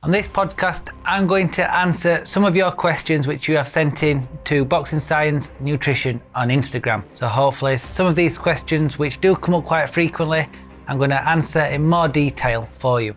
On this podcast, I'm going to answer some of your questions which you have sent in to Boxing Science Nutrition on Instagram. So hopefully some of these questions, which do come up quite frequently, I'm going to answer in more detail for you.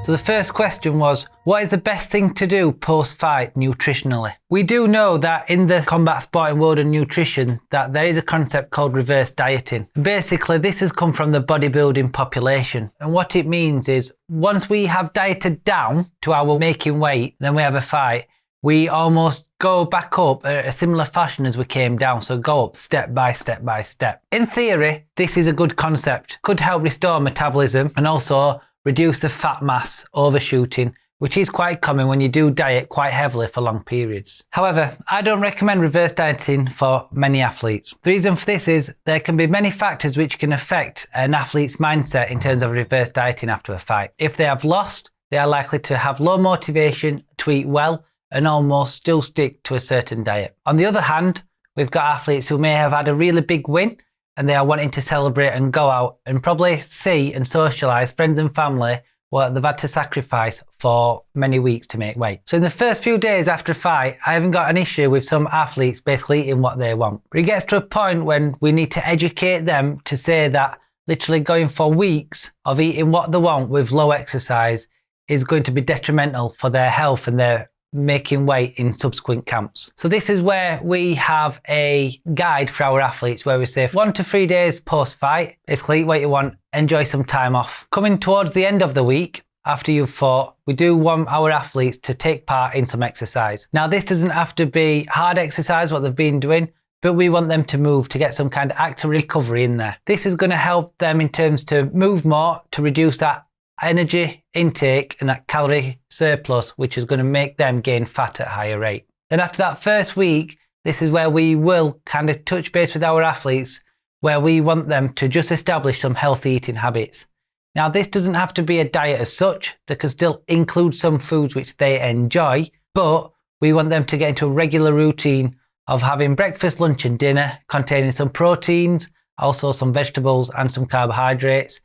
So the first question was, what is the best thing to do post-fight nutritionally? We do know that in the combat sporting world of nutrition that there is a concept called reverse dieting. Basically, this has come from the bodybuilding population. And what it means is once we have dieted down to our making weight, then we have a fight, we almost go back up at a similar fashion as we came down. So go up step by step by step. In theory, this is a good concept. Could help restore metabolism and also reduce the fat mass overshooting, which is quite common when you do diet quite heavily for long periods. However, I don't recommend reverse dieting for many athletes. The reason for this is there can be many factors which can affect an athlete's mindset in terms of reverse dieting after a fight. If they have lost, they are likely to have low motivation to eat well and almost still stick to a certain diet. On the other hand, we've got athletes who may have had a really big win and they are wanting to celebrate and go out and probably see and socialise friends and family what they've had to sacrifice for many weeks to make weight. So in the first few days after a fight, I haven't got an issue with some athletes basically eating what they want. But it gets to a point when we need to educate them to say that literally going for weeks of eating what they want with low exercise is going to be detrimental for their health and their making weight in subsequent camps. So this is where we have a guide for our athletes where we say 1 to 3 days post-fight, basically eat what you want, enjoy some time off. Coming towards the end of the week, after you've fought, we do want our athletes to take part in some exercise. Now this doesn't have to be hard exercise, what they've been doing, but we want them to move to get some kind of active recovery in there. This is going to help them in terms to move more, to reduce that energy intake and that calorie surplus, which is going to make them gain fat at a higher rate. Then after that first week, this is where we will kind of touch base with our athletes, where we want them to just establish some healthy eating habits. Now, this doesn't have to be a diet as such. They can still include some foods which they enjoy, but we want them to get into a regular routine of having breakfast, lunch and dinner containing some proteins, also some vegetables and some carbohydrates.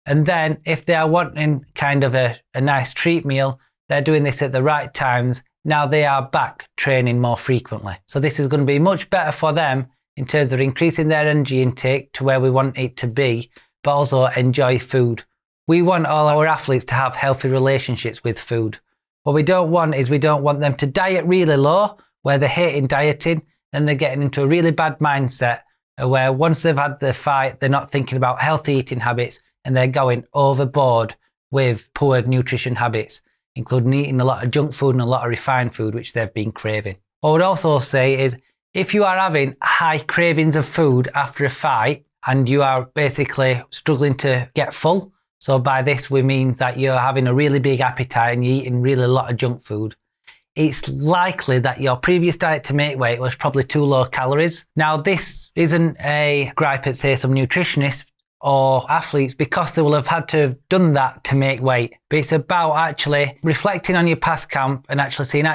And then if they are wanting kind of a nice treat meal, they're doing this at the right times. Now they are back training more frequently. So this is going to be much better for them in terms of increasing their energy intake to where we want it to be, but also enjoy food. We want all our athletes to have healthy relationships with food. What we don't want is we don't want them to diet really low, where they're hating dieting, and they're getting into a really bad mindset where once they've had the fight, they're not thinking about healthy eating habits, and they're going overboard with poor nutrition habits, including eating a lot of junk food and a lot of refined food, which they've been craving. What I would also say is if you are having high cravings of food after a fight and you are basically struggling to get full, so by this we mean that you're having a really big appetite and you're eating really a lot of junk food, it's likely that your previous diet to make weight was probably too low calories. Now this isn't a gripe at say some nutritionists or athletes because they will have had to have done that to make weight. But it's about actually reflecting on your past camp and actually seeing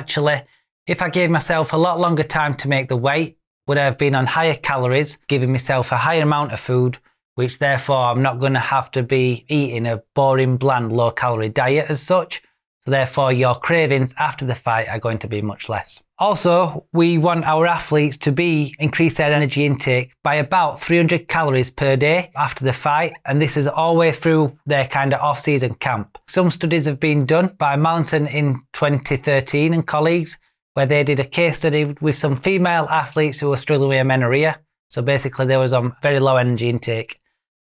if I gave myself a lot longer time to make the weight, would I have been on higher calories, giving myself a higher amount of food, which therefore I'm not going to have to be eating a boring, bland, low calorie diet as such. So therefore your cravings after the fight are going to be much less. Also, we want our athletes to increase their energy intake by about 300 calories per day after the fight, and this is all the way through their kind of off-season camp. Some studies have been done by Mallinson in 2013 and colleagues, where they did a case study with some female athletes who were struggling with amenorrhea. So basically they was on very low energy intake.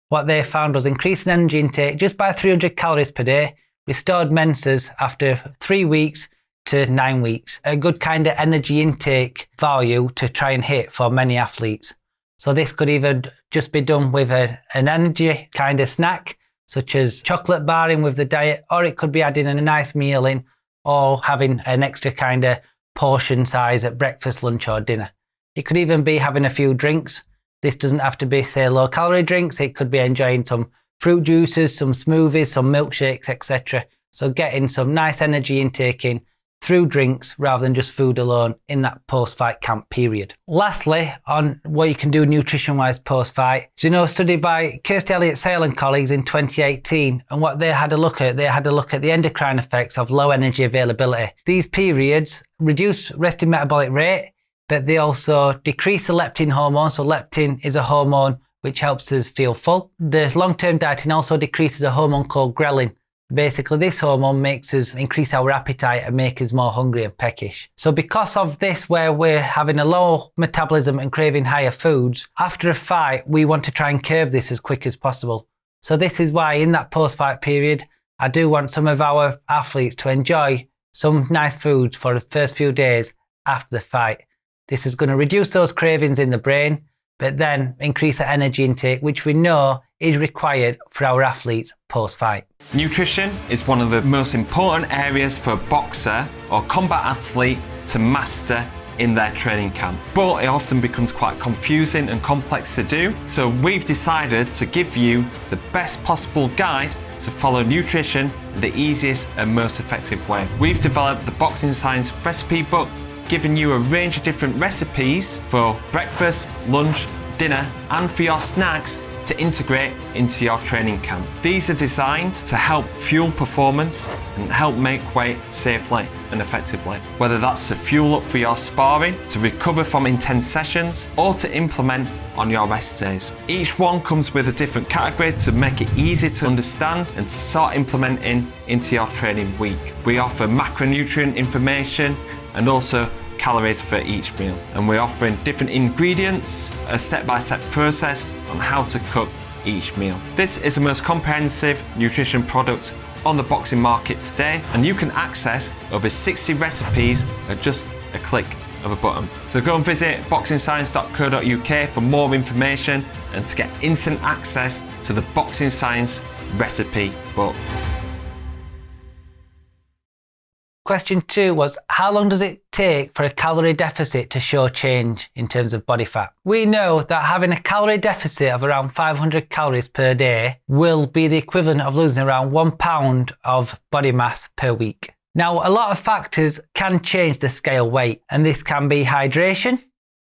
What they found was increasing energy intake just by 300 calories per day, restored menses after 3 weeks to 9 weeks. A good kind of energy intake value to try and hit for many athletes. So this could even just be done with an energy kind of snack, such as chocolate bar in with the diet, or it could be adding a nice meal in, or having an extra kind of portion size at breakfast, lunch or dinner. It could even be having a few drinks. This doesn't have to be, say, low calorie drinks. It could be enjoying some fruit juices, some smoothies, some milkshakes, etc. So getting some nice energy intake in through drinks rather than just food alone in that post-fight camp period. Lastly, on what you can do nutrition-wise post-fight, a study by Kirsty Elliott-Sale and colleagues in 2018, and what they had a look at the endocrine effects of low energy availability. These periods reduce resting metabolic rate, but they also decrease the leptin hormone. So leptin is a hormone which helps us feel full. The long-term dieting also decreases a hormone called ghrelin. Basically, this hormone makes us increase our appetite and make us more hungry and peckish. So because of this, where we're having a low metabolism and craving higher foods, after a fight, we want to try and curb this as quick as possible. So this is why in that post-fight period, I do want some of our athletes to enjoy some nice foods for the first few days after the fight. This is going to reduce those cravings in the brain, but then increase the energy intake, which we know is required for our athletes post-fight. Nutrition is one of the most important areas for a boxer or combat athlete to master in their training camp, but it often becomes quite confusing and complex to do. So we've decided to give you the best possible guide to follow nutrition in the easiest and most effective way. We've developed the Boxing Science recipe book, giving you a range of different recipes for breakfast, lunch, dinner, and for your snacks to integrate into your training camp. These are designed to help fuel performance and help make weight safely and effectively, whether that's to fuel up for your sparring, to recover from intense sessions, or to implement on your rest days. Each one comes with a different category to make it easy to understand and start implementing into your training week. We offer macronutrient information and also calories for each meal, and we're offering different ingredients, a step-by-step process on how to cook each meal. This is the most comprehensive nutrition product on the boxing market today, and you can access over 60 recipes at just a click of a button. So go and visit boxingscience.co.uk for more information and to get instant access to the Boxing Science recipe book. Question 2 was, how long does it take for a calorie deficit to show change in terms of body fat? We know that having a calorie deficit of around 500 calories per day will be the equivalent of losing around 1 pound of body mass per week. Now, a lot of factors can change the scale weight, and this can be hydration,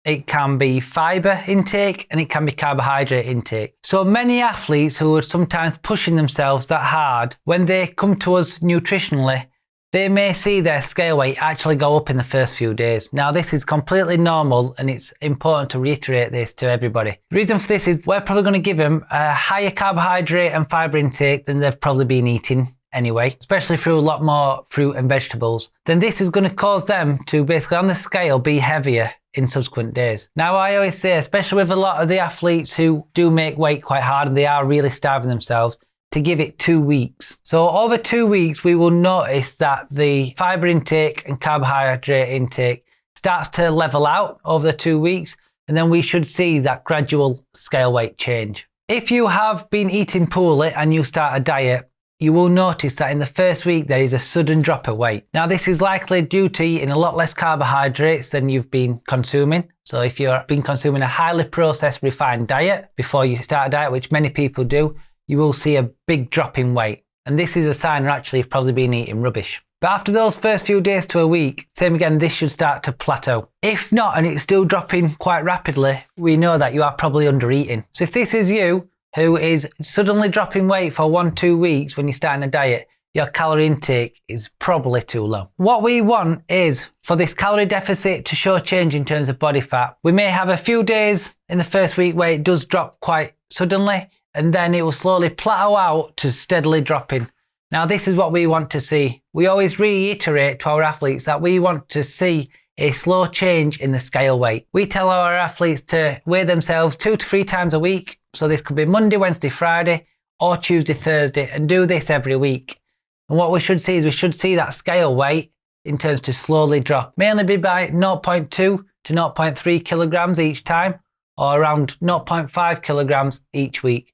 it can be fiber intake, and it can be carbohydrate intake. So many athletes who are sometimes pushing themselves that hard, when they come to us nutritionally, they may see their scale weight actually go up in the first few days. Now, this is completely normal, and it's important to reiterate this to everybody. The reason for this is we're probably going to give them a higher carbohydrate and fiber intake than they've probably been eating anyway, especially through a lot more fruit and vegetables. Then this is going to cause them to basically on the scale be heavier in subsequent days. Now, I always say, especially with a lot of the athletes who do make weight quite hard and they are really starving themselves, to give it 2 weeks. So over 2 weeks, we will notice that the fiber intake and carbohydrate intake starts to level out over the 2 weeks, and then we should see that gradual scale weight change. If you have been eating poorly and you start a diet, you will notice that in the first week there is a sudden drop of weight. Now, this is likely due to eating a lot less carbohydrates than you've been consuming. So if you've been consuming a highly processed, refined diet before you start a diet, which many people do, you will see a big drop in weight. And this is a sign you're actually probably been eating rubbish. But after those first few days to a week, same again, this should start to plateau. If not, and it's still dropping quite rapidly, we know that you are probably under eating. So if this is you, who is suddenly dropping weight for 1-2 weeks when you're starting a diet, your calorie intake is probably too low. What we want is for this calorie deficit to show change in terms of body fat. We may have a few days in the first week where it does drop quite suddenly, and then it will slowly plateau out to steadily dropping. Now, this is what we want to see. We always reiterate to our athletes that we want to see a slow change in the scale weight. We tell our athletes to weigh themselves 2 to 3 times a week. So this could be Monday, Wednesday, Friday, or Tuesday, Thursday, and do this every week. And what we should see is we should see that scale weight in terms to slowly drop, mainly be by 0.2 to 0.3 kilograms each time, or around 0.5 kilograms each week.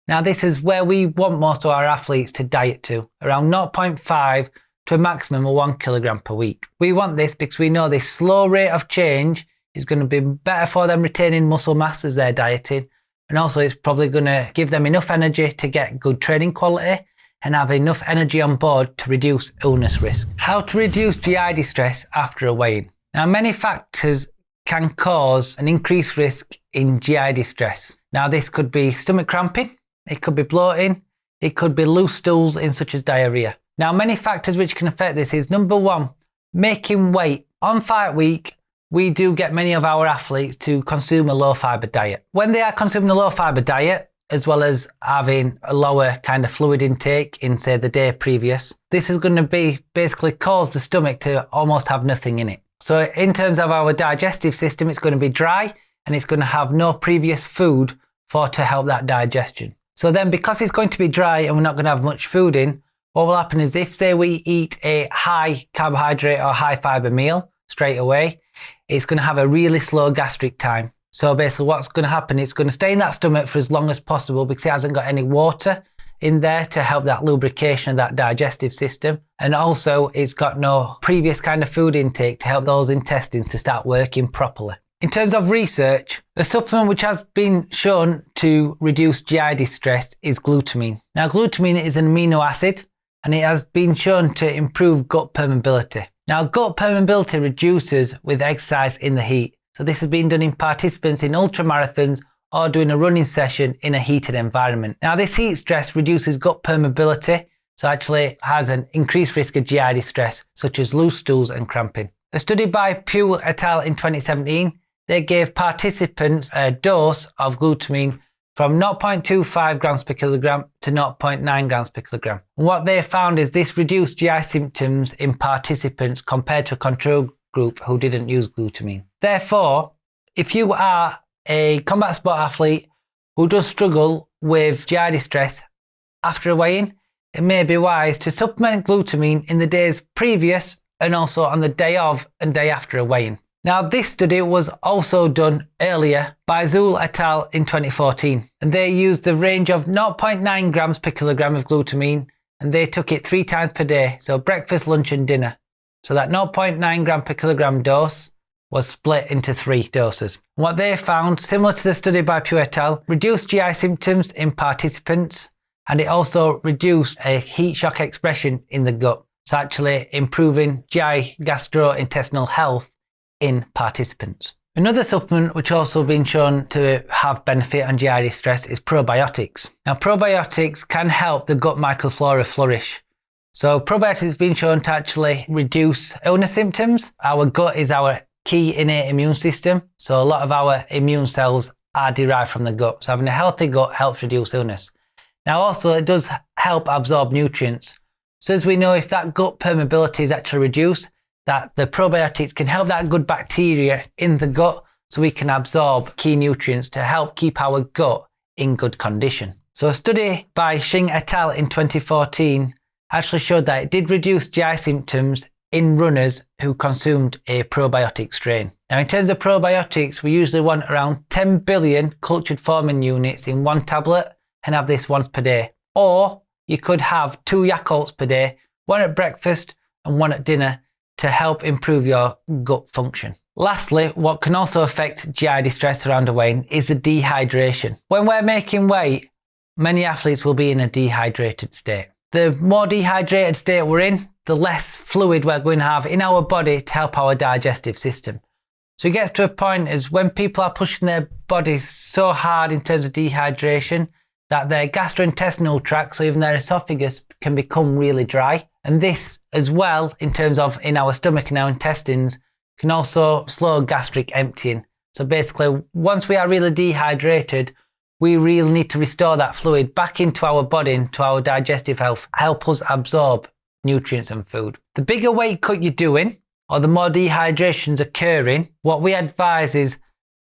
Now, this is where we want most of our athletes to diet to, around 0.5 to a maximum of 1 kilogram per week. We want this because we know this slow rate of change is going to be better for them retaining muscle mass as they're dieting. And also it's probably going to give them enough energy to get good training quality and have enough energy on board to reduce illness risk. How to reduce GI distress after a weigh-in. Now, many factors can cause an increased risk in GI distress. Now, this could be stomach cramping, it could be bloating, it could be loose stools in such as diarrhea. Now, many factors which can affect this is number one, making weight. On fight week, we do get many of our athletes to consume a low fiber diet. When they are consuming a low fiber diet, as well as having a lower kind of fluid intake in, say, the day previous, this is going to be basically cause the stomach to almost have nothing in it. So in terms of our digestive system, it's going to be dry and it's going to have no previous food to help that digestion. So then, because it's going to be dry and we're not going to have much food in, what will happen is if, say, we eat a high carbohydrate or high fiber meal straight away, it's going to have a really slow gastric time. So basically what's going to happen, it's going to stay in that stomach for as long as possible because it hasn't got any water in there to help that lubrication of that digestive system. And also it's got no previous kind of food intake to help those intestines to start working properly. In terms of research, the supplement which has been shown to reduce GI distress is glutamine. Now, glutamine is an amino acid and it has been shown to improve gut permeability. Now, gut permeability reduces with exercise in the heat. So this has been done in participants in ultramarathons or doing a running session in a heated environment. Now, this heat stress reduces gut permeability, so actually has an increased risk of GI distress, such as loose stools and cramping. A study by Pugh et al. In 2017, they gave participants a dose of glutamine from 0.25 grams per kilogram to 0.9 grams per kilogram. And what they found is this reduced GI symptoms in participants compared to a control group who didn't use glutamine. Therefore, if you are a combat sport athlete who does struggle with GI distress after a weigh-in, it may be wise to supplement glutamine in the days previous and also on the day of and day after a weigh-in. Now, this study was also done earlier by Zool et al. In 2014, and they used a range of 0.9 grams per kilogram of glutamine, and they took it 3 times per day, so breakfast, lunch and dinner. So that 0.9 gram per kilogram dose was split into 3 doses. What they found, similar to the study by Pugh et al., reduced GI symptoms in participants, and it also reduced a heat shock expression in the gut, so actually improving GI gastrointestinal health in participants. Another supplement which also been shown to have benefit on GI distress is probiotics. Now, probiotics can help the gut microflora flourish. So probiotics has been shown to actually reduce illness symptoms. Our gut is our key innate immune system, so a lot of our immune cells are derived from the gut. So having a healthy gut helps reduce illness. Now also it does help absorb nutrients. So as we know, if that gut permeability is actually reduced, that the probiotics can help that good bacteria in the gut so we can absorb key nutrients to help keep our gut in good condition. So a study by Xing et al. In 2014 actually showed that it did reduce GI symptoms in runners who consumed a probiotic strain. Now, in terms of probiotics, we usually want around 10 billion cultured forming units in 1 tablet and have this once per day. Or you could have 2 Yakults per day, 1 at breakfast and 1 at dinner, to help improve your gut function. Lastly, what can also affect GI distress around a weigh-in is the dehydration. When we're making weight, many athletes will be in a dehydrated state. The more dehydrated state we're in, the less fluid we're going to have in our body to help our digestive system. So it gets to a point as when people are pushing their bodies so hard in terms of dehydration that their gastrointestinal tract, so even their esophagus, can become really dry. And this as well, in terms of in our stomach and our intestines, can also slow gastric emptying. So basically, once we are really dehydrated, we really need to restore that fluid back into our body, into our digestive health, help us absorb nutrients and food. The bigger weight cut you're doing, or the more dehydration's occurring, what we advise is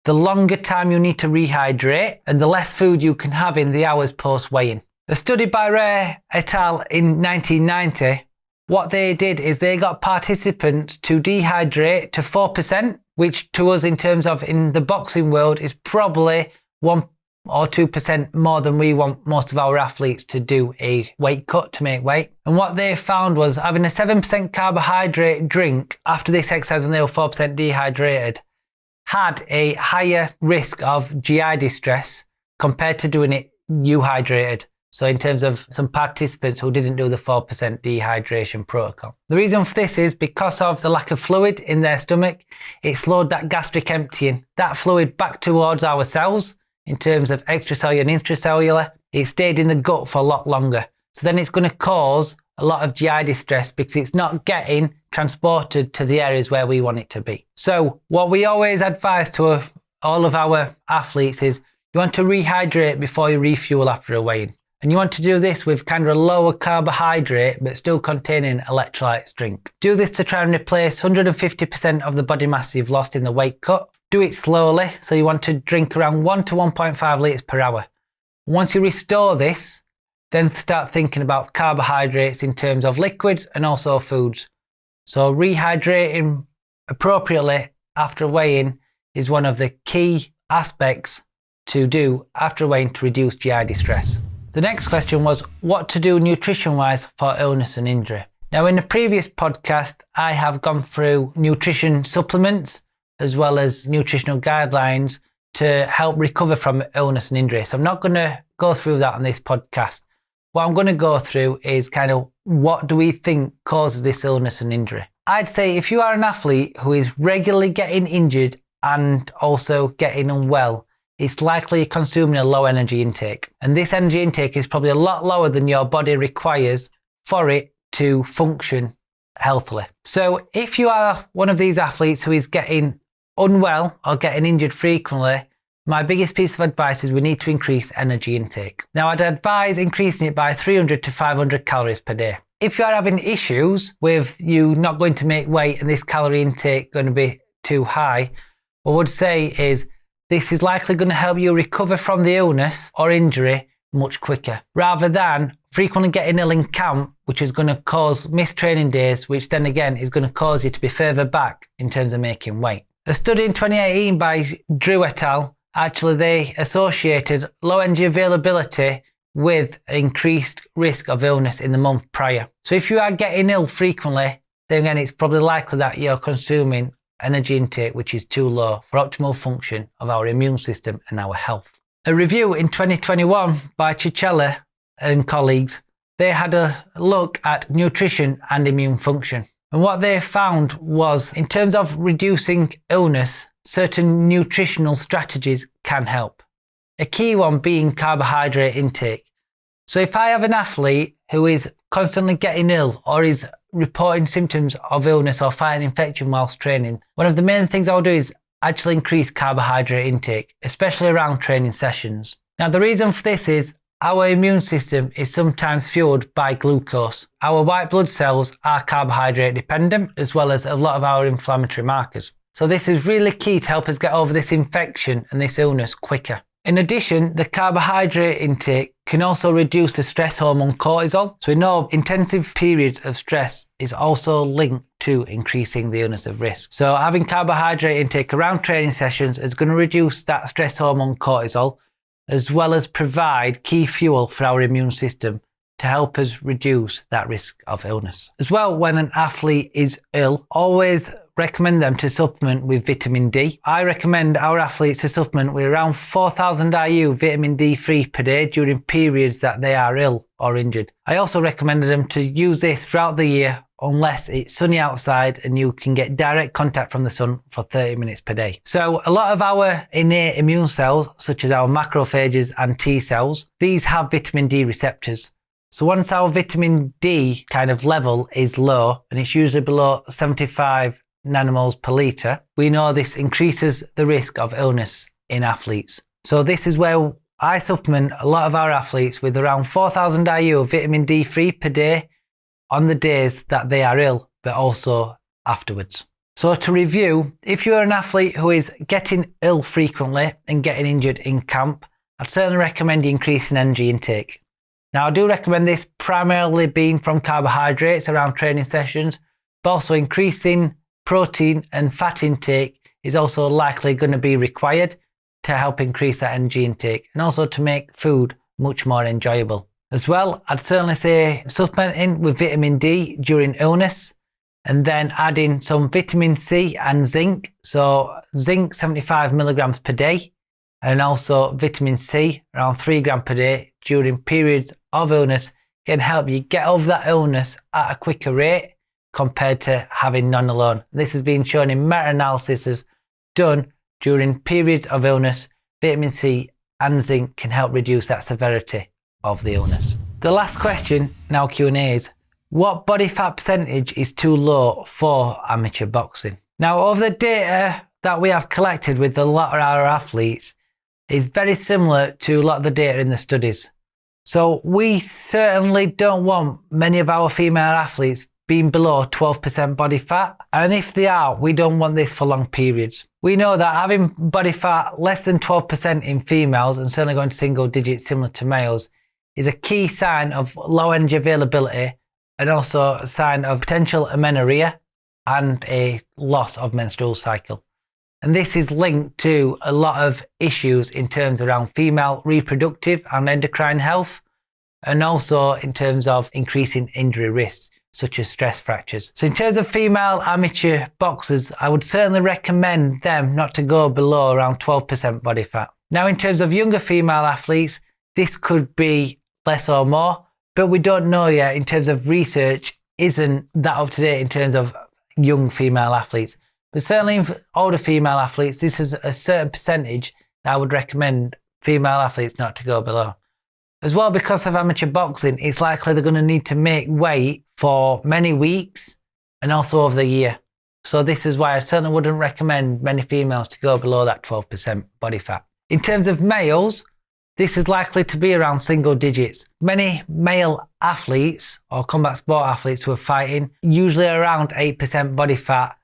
the longer time you need to rehydrate and the less food you can have in the hours post weigh-in. A study by Ray et al. In 1990, what they did is they got participants to dehydrate to 4%, which to us in terms of in the boxing world is probably 1 or 2% more than we want most of our athletes to do a weight cut to make weight. And what they found was having a 7% carbohydrate drink after this exercise when they were 4% dehydrated had a higher risk of GI distress compared to doing it euhydrated. So in terms of some participants who didn't do the 4% dehydration protocol. The reason for this is because of the lack of fluid in their stomach, it slowed that gastric emptying. That fluid back towards our cells in terms of extracellular and intracellular, it stayed in the gut for a lot longer. So then it's going to cause a lot of GI distress because it's not getting transported to the areas where we want it to be. So what we always advise to all of our athletes is you want to rehydrate before you refuel after a weigh-in. And you want to do this with kind of a lower carbohydrate but still containing electrolytes drink. Do this to try and replace 150% of the body mass you've lost in the weight cut. Do it slowly, so you want to drink around 1 to 1.5 litres per hour. Once you restore this, then start thinking about carbohydrates in terms of liquids and also foods. So rehydrating appropriately after weighing is one of the key aspects to do after weighing to reduce GI distress. The next question was what to do nutrition-wise for illness and injury. Now in the previous podcast, I have gone through nutrition supplements as well as nutritional guidelines to help recover from illness and injury. So I'm not going to go through that on this podcast. What I'm going to go through is kind of what do we think causes this illness and injury. I'd say if you are an athlete who is regularly getting injured and also getting unwell, it's likely consuming a low energy intake. And this energy intake is probably a lot lower than your body requires for it to function healthily. So if you are one of these athletes who is getting unwell or getting injured frequently, my biggest piece of advice is we need to increase energy intake. Now I'd advise increasing it by 300 to 500 calories per day. If you are having issues with you not going to make weight and this calorie intake going to be too high, what I would say is this is likely going to help you recover from the illness or injury much quicker, rather than frequently getting ill in camp, which is going to cause missed training days, which then again is going to cause you to be further back in terms of making weight. A study in 2018 by Drew et al. Actually, they associated low energy availability with an increased risk of illness in the month prior. So if you are getting ill frequently, then again, it's probably likely that you're consuming energy intake which is too low for optimal function of our immune system and our health. A review in 2021 by Cicella and colleagues, they had a look at nutrition and immune function. And what they found was, in terms of reducing illness, certain nutritional strategies can help. A key one being carbohydrate intake. So if I have an athlete who is constantly getting ill or is reporting symptoms of illness or fighting infection whilst training, one of the main things I'll do is actually increase carbohydrate intake, especially around training sessions. Now the reason for this is our immune system is sometimes fueled by glucose. Our white blood cells are carbohydrate dependent, as well as a lot of our inflammatory markers. So this is really key to help us get over this infection and this illness quicker. In addition, the carbohydrate intake can also reduce the stress hormone cortisol. So we know intensive periods of stress is also linked to increasing the illness of risk. So having carbohydrate intake around training sessions is going to reduce that stress hormone cortisol, as well as provide key fuel for our immune system to help us reduce that risk of illness. As well, when an athlete is ill, always recommend them to supplement with vitamin D. I recommend our athletes to supplement with around 4,000 IU vitamin D3 per day during periods that they are ill or injured. I also recommend them to use this throughout the year unless it's sunny outside and you can get direct contact from the sun for 30 minutes per day. So a lot of our innate immune cells, such as our macrophages and T cells, these have vitamin D receptors. So once our vitamin D kind of level is low, and it's usually below 75 nanomoles per litre, we know this increases the risk of illness in athletes. So this is where I supplement a lot of our athletes with around 4,000 IU of vitamin D3 per day on the days that they are ill, but also afterwards. So to review, if you're an athlete who is getting ill frequently and getting injured in camp, I'd certainly recommend increasing energy intake. Now I do recommend this primarily being from carbohydrates around training sessions, but also increasing protein and fat intake is also likely going to be required to help increase that energy intake and also to make food much more enjoyable. As well, I'd certainly say supplementing with vitamin D during illness and then adding some vitamin C and zinc. So zinc 75 milligrams per day and also vitamin C, around 3 grams per day during periods of illness, can help you get over that illness at a quicker rate compared to having none alone. This has been shown in meta-analyses done during periods of illness. Vitamin C and zinc can help reduce that severity of the illness. The last question in our Q&A is, what body fat percentage is too low for amateur boxing? Now, over the data that we have collected with a lot of our athletes is very similar to a lot of the data in the studies. So we certainly don't want many of our female athletes being below 12% body fat. And if they are, we don't want this for long periods. We know that having body fat less than 12% in females, and certainly going to single digits similar to males, is a key sign of low energy availability and also a sign of potential amenorrhea and a loss of menstrual cycle. And this is linked to a lot of issues in terms around female reproductive and endocrine health, and also in terms of increasing injury risks, such as stress fractures. So in terms of female amateur boxers, I would certainly recommend them not to go below around 12% body fat. Now, in terms of younger female athletes, this could be less or more, but we don't know yet. In terms of research, isn't that up to date in terms of young female athletes. But certainly in older female athletes, this is a certain percentage that I would recommend female athletes not to go below. As well, because of amateur boxing, it's likely they're going to need to make weight for many weeks and also over the year. So this is why I certainly wouldn't recommend many females to go below that 12% body fat. In terms of males, this is likely to be around single digits. Many male athletes or combat sport athletes who are fighting, usually around 8% body fat,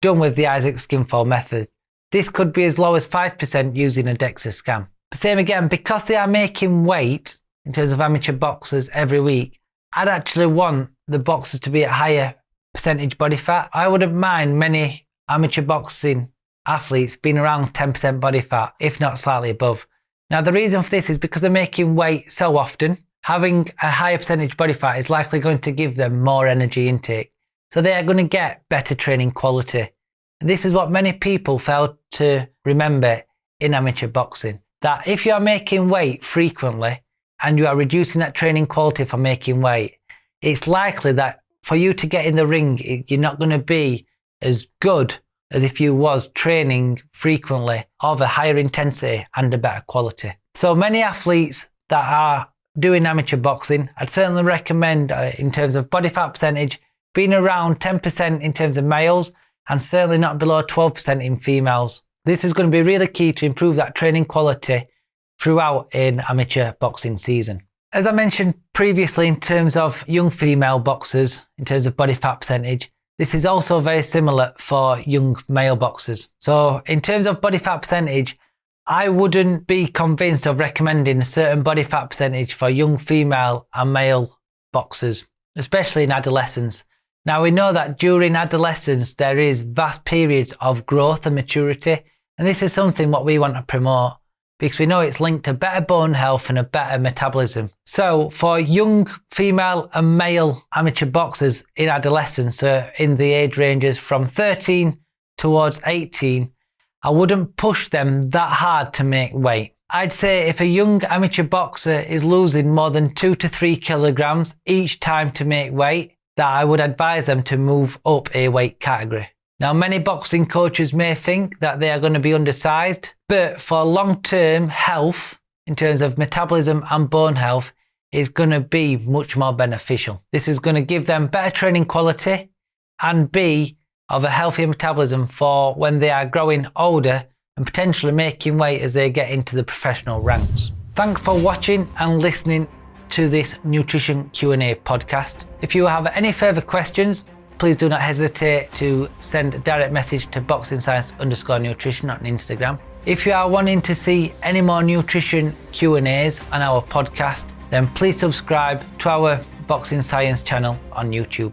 done with the Isaac Skinfold method. This could be as low as 5% using a DEXA scan. But same again, because they are making weight in terms of amateur boxers every week, I'd actually want the boxers to be at higher percentage body fat. I wouldn't mind many amateur boxing athletes being around 10% body fat, if not slightly above. Now, the reason for this is because they're making weight so often, having a higher percentage body fat is likely going to give them more energy intake. So they are going to get better training quality. And this is what many people fail to remember in amateur boxing, that if you are making weight frequently and you are reducing that training quality for making weight, it's likely that for you to get in the ring, you're not going to be as good as if you was training frequently of a higher intensity and a better quality. So many athletes that are doing amateur boxing, I'd certainly recommend in terms of body fat percentage, being around 10% in terms of males and certainly not below 12% in females. This is going to be really key to improve that training quality throughout an amateur boxing season. As I mentioned previously, in terms of young female boxers, in terms of body fat percentage, this is also very similar for young male boxers. So in terms of body fat percentage, I wouldn't be convinced of recommending a certain body fat percentage for young female and male boxers, especially in adolescence. Now, we know that during adolescence, there is vast periods of growth and maturity, and this is something what we want to promote because we know it's linked to better bone health and a better metabolism. So for young female and male amateur boxers in adolescence, in the age ranges from 13 towards 18, I wouldn't push them that hard to make weight. I'd say if a young amateur boxer is losing more than 2 to 3 kilograms each time to make weight, that I would advise them to move up a weight category. Now, many boxing coaches may think that they are going to be undersized, but for long-term health, in terms of metabolism and bone health, is going to be much more beneficial. This is going to give them better training quality and be of a healthier metabolism for when they are growing older and potentially making weight as they get into the professional ranks. Thanks for watching and listening to this Nutrition Q&A podcast. If you have any further questions, please do not hesitate to send a direct message to boxingscience_nutrition on Instagram. If you are wanting to see any more nutrition Q&As on our podcast, then please subscribe to our Boxing Science channel on YouTube.